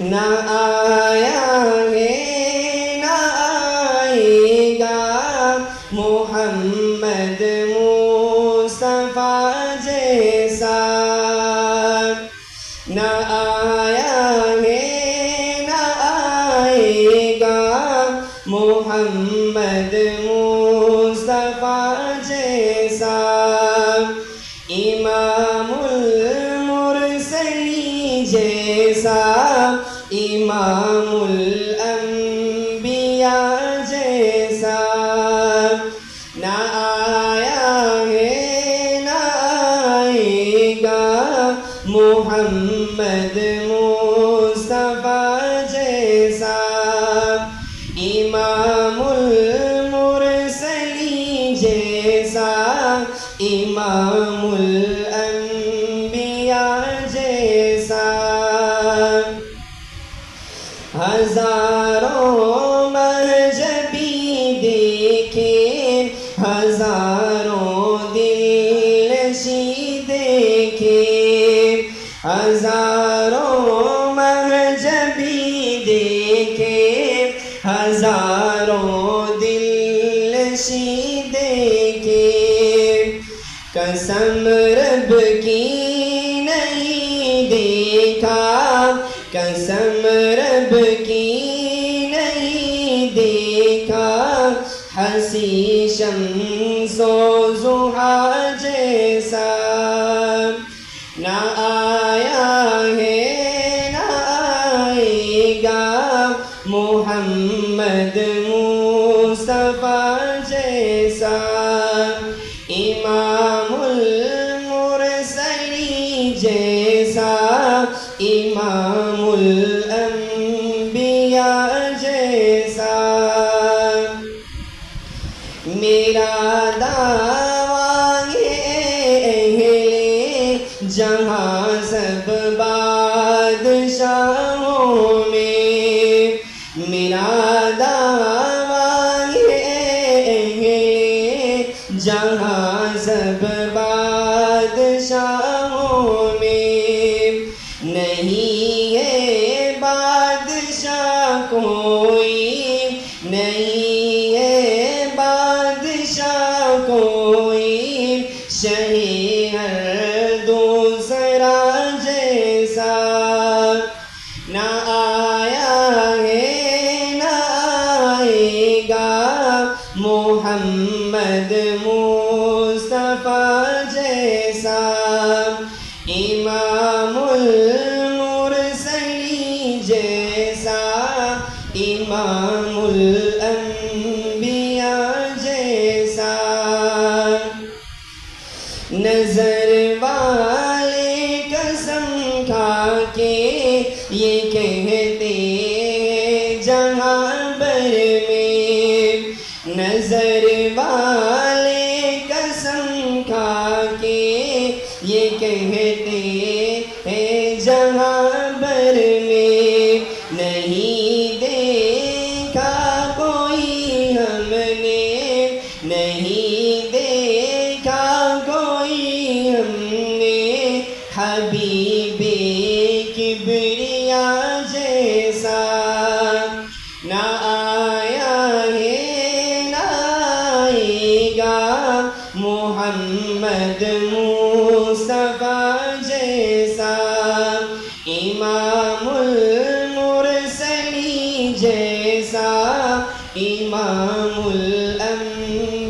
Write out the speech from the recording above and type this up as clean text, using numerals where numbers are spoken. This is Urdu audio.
نہ آیا ہے نہ آئے گا محمد مصطفیٰ جیسا، نہ آیا ہے نہ آئے گا محمد مصطفیٰ جیسا، امام المرسلین جیسا، امام الانبیاء جیسا، نہ آیا ہے نہ آئے گا محمد مصطفیٰ جیسا، امام المرسلین جیسا، امام الانبیاء جیسا، ہزاروں مہجبی دیکھے، ہزاروں دلنشیں دیکھے، ہزاروں مہجبی دیکھے، ہزاروں دلنشیں دیکھے، قسم رب کی نہیں دیکھا، قسم رب کی نہیں دیکھا، حسی شمس و ضحیٰ جیسا، نہ آیا ہے نہ آئے گا محمد مصطفیٰ جیسا، امام المرسلین جیسا، امام الانبیاء جیسا، میرا دعویٰ ہے اہل جہاں سب بادشاہوں میں، میرا دعویٰ ہے اہل جہاں سب بادشاہوں میں، نہیں ہے بادشاہ کوئی، نہیں ہے بادشاہ کوئی، شہ ہر دوسرا جیسا، نہ آیا ہے نہ آئے گا محمد مصطفیٰ جیسا، امام المرسلین جیسا، امام الانبیاء جیسا، نظر والے قسم کھا کے یہ کہتے ہیں جہاں بھر میں، نظر والے قسم کھا کے یہ کہتے ہیں جہاں بھر میں، نہیں دیکھا کوئی ہم نے، نہیں دیکھا کوئی ہم نے، حبیب کبریا جیسا، نہ آیا ہے نہ آئے گا محمد مصطفیٰ جیسا، امام المرسلین جیسا، امام الانبیاء